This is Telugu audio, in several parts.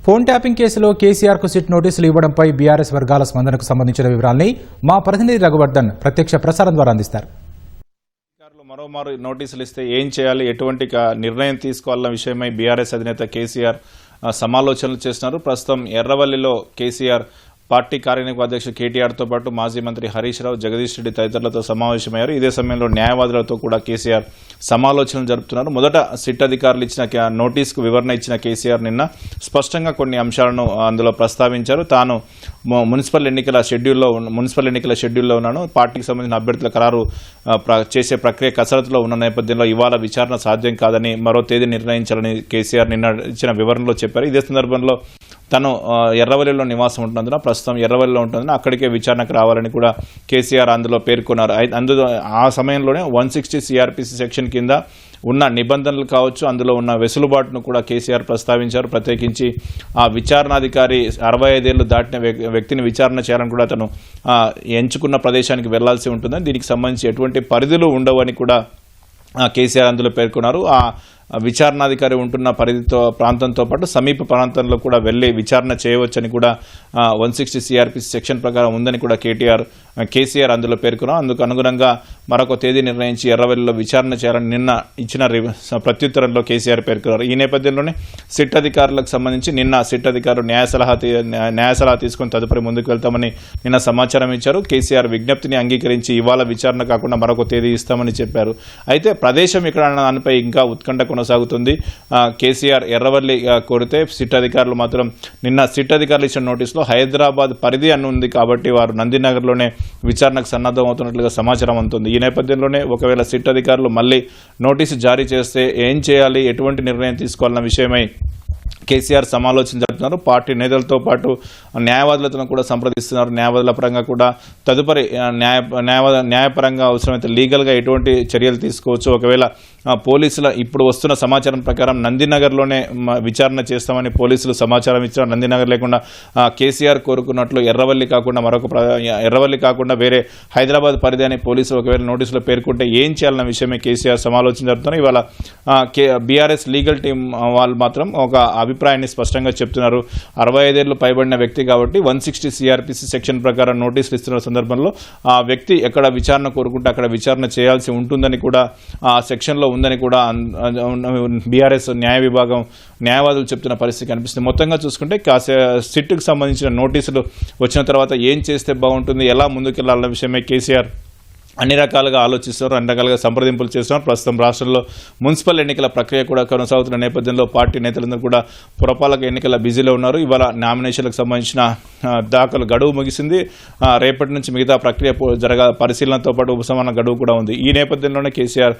ఫోన్ ట్యాపింగ్ కేసులో కేసీఆర్కు సిట్ నోటీసులు ఇవ్వడంపై బీఆర్ఎస్ వర్గాల స్పందనకు సంబంధించిన వివరాల్ని మా ప్రతినిధి రఘువర్ధన్ ప్రత్యక్ష ప్రసారం ద్వారా అందిస్తారు. మరోమారు నోటీసులు ఇస్తే ఏం చేయాలి, ఎటువంటి నిర్ణయం తీసుకోవాలన్న విషయమై బీఆర్ఎస్ అధినేత కేసీఆర్ సమాలోచనలు చేస్తున్నారు. ప్రస్తుతం ఎర్రవల్లిలో కేసీఆర్ పార్టీ కార్యనిర్వాహక అధ్యక్షుడు కేటీఆర్తో పాటు మాజీ మంత్రి హరీష్ రావు, జగదీష్ రెడ్డి తదితరులతో సమావేశమయ్యారు. ఇదే సమయంలో న్యాయవాదులతో కూడా కేసీఆర్ సమాలోచనలు జరుపుతున్నారు. మొదట సిట్ అధికారులు ఇచ్చిన నోటీసుకు వివరణ ఇచ్చిన కేసీఆర్ నిన్న స్పష్టంగా కొన్ని అంశాలను అందులో ప్రస్తావించారు. తాను మున్సిపల్ ఎన్నికల షెడ్యూల్లో ఉన్నాను, పార్టీకి సంబంధించిన అభ్యర్థుల ఖరారు చేసే ప్రక్రియ కసరత్తులో ఉన్న నేపథ్యంలో ఇవాళ విచారణ సాధ్యం కాదని మరో తేదీ నిర్ణయించాలని కేసీఆర్ నిన్న ఇచ్చిన వివరణలో చెప్పారు. ఇదే సందర్భంలో తను ఎర్రవల్లిలో నివాసం ఉంటున్నందున, ప్రస్తుతం ఎర్రవల్లిలో ఉంటుందని అక్కడికే విచారణకు రావాలని కూడా కేసీఆర్ అందులో పేర్కొన్నారు. అందులో ఆ సమయంలోనే 160 సిఆర్పిసి సెక్షన్ కింద ఉన్న నిబంధనలు కావచ్చు, అందులో ఉన్న వెసులుబాటును కూడా కేసీఆర్ ప్రస్తావించారు. ప్రత్యేకించి ఆ విచారణాధికారి 65 ఏళ్లు దాటిన వ్యక్తిని విచారణ చేయాలని కూడా తను ఎంచుకున్న ప్రదేశానికి వెళ్లాల్సి ఉంటుందని, దీనికి సంబంధించి ఎటువంటి పరిధులు ఉండవని కూడా కేసీఆర్ అందులో పేర్కొన్నారు. ఆ విచారణాధికారి ఉంటున్న ప్రాంతంతో పాటు సమీప ప్రాంతంలో కూడా వెళ్లి విచారణ చేయవచ్చని కూడా 160 సిఆర్పిసి సెక్షన్ ప్రకారం ఉందని కూడా కేసీఆర్ అందులో పేర్కొన్నారు. అందుకు అనుగుణంగా మరొక తేదీ నిర్ణయించి ఎర్రవల్లిలో విచారణ చేయాలని నిన్న ఇచ్చిన ప్రత్యుత్తరంలో కేసీఆర్ పేర్కొన్నారు. ఈ నేపథ్యంలోనే సిట్ అధికారులకు సంబంధించి నిన్న సిట్ అధికారులు న్యాయ సలహా తీసుకుని తదుపరి ముందుకు వెళ్తామని నిన్న సమాచారం ఇచ్చారు. కేసీఆర్ విజ్ఞప్తిని అంగీకరించి ఇవాళ విచారణ కాకుండా మరొక తేదీ ఇస్తామని చెప్పారు. అయితే ప్రదేశం ఇక్కడ దానిపై ఇంకా ఉత్కంఠ కొనసాగుతుంది. కేసీఆర్ ఎర్రవల్లి కోరితే సిట్ అధికారులు మాత్రం నిన్న సిట్ అధికారులు ఇచ్చిన నోటీసులో హైదరాబాద్ పరిధి అని ఉంది కాబట్టి వారు నందినగర్లోనే విచారణకు సన్నద్ధం అవుతున్నట్లుగా సమాచారం అందుతుంది. ఈ నేపథ్యంలోనే ఒకవేళ సిట్ అధికారులు మళ్లీ నోటీసు జారీ చేస్తే ఏం చేయాలి, ఎటువంటి నిర్ణయం తీసుకోవాలన్న విషయమై కేసీఆర్ సమాలోచన జరుపుతున్నారు. పార్టీ నేతలతో పాటు న్యాయవాదులతో కూడా సంప్రదిస్తున్నారు. న్యాయవాదుల పరంగా కూడా తదుపరి న్యాయపరంగా అవసరమైతే లీగల్గా ఎటువంటి చర్యలు తీసుకోవచ్చు. ఒకవేళ పోలీసుల ఇప్పుడు వస్తున్న సమాచారం ప్రకారం నందినగర్లోనే విచారణ చేస్తామని పోలీసులు సమాచారం ఇచ్చారు. నందినగర్ లేకుండా కేసీఆర్ కోరుకున్నట్లు ఎర్రవల్లి కాకుండా వేరే హైదరాబాద్ పరిధి అని పోలీసులు ఒకవేళ నోటీసులో పేర్కొంటే ఏం చేయాలన్న విషయమే కేసీఆర్ సమాలోచన జరుపుతున్నారు. ఇవాళ బీఆర్ఎస్ లీగల్ టీం వాళ్ళు మాత్రం ఒక అభిప్రాయాన్ని స్పష్టంగా చెప్తున్నారు. 65 ఏళ్లు పైబడిన వ్యక్తి కాబట్టి 160 సిఆర్పిసి సెక్షన్ ప్రకారం నోటీసులు ఇస్తున్న సందర్భంలో ఆ వ్యక్తి ఎక్కడ విచారణ కోరుకుంటే అక్కడ విచారణ చేయాల్సి ఉంటుందని కూడా ఆ సెక్షన్లో ఉందని కూడా బీఆర్ఎస్ న్యాయవాదులు చెప్తున్న పరిస్థితి కనిపిస్తుంది. మొత్తంగా చూసుకుంటే సిట్కు సంబంధించిన నోటీసులు వచ్చిన తర్వాత ఏం చేస్తే బాగుంటుంది, ఎలా ముందుకెళ్లాలన్న విషయమే కేసీఆర్ అన్ని రకాలుగా ఆలోచిస్తున్నారు, అన్ని రకాలుగా సంప్రదింపులు చేస్తున్నారు. ప్రస్తుతం రాష్ట్రంలో మున్సిపల్ ఎన్నికల ప్రక్రియ కూడా కొనసాగుతున్న నేపథ్యంలో పార్టీ నేతలందరూ కూడా పురపాలక ఎన్నికల బిజీలో ఉన్నారు. ఇవాళ నామినేషన్లకు సంబంధించిన దాఖలు గడువు ముగిసింది. రేపటి నుంచి మిగతా ప్రక్రియ పరిశీలనతో పాటు ఉపశమన గడువు కూడా ఉంది. ఈ నేపథ్యంలోనే కేసీఆర్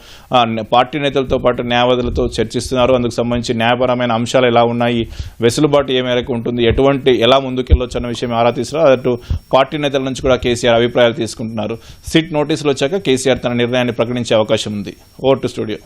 పార్టీ నేతలతో పాటు న్యాయవాదులతో చర్చిస్తున్నారు. అందుకు సంబంధించి న్యాయపరమైన అంశాలు ఎలా ఉన్నాయి, వెసులుబాటు ఏ మేరకు ఉంటుంది, ఎలా ముందుకెళ్లొచ్చు అన్న విషయం ఆరా తీస్తున్నారు. అటు పార్టీ నేతల నుంచి కూడా కేసీఆర్ అభిప్రాయాలు తీసుకుంటున్నారు. సిట్ నోటీసులు వచ్చాక కేసీఆర్ తన నిర్ణయాన్ని ప్రకటించే అవకాశం ఉంది. Over to studio.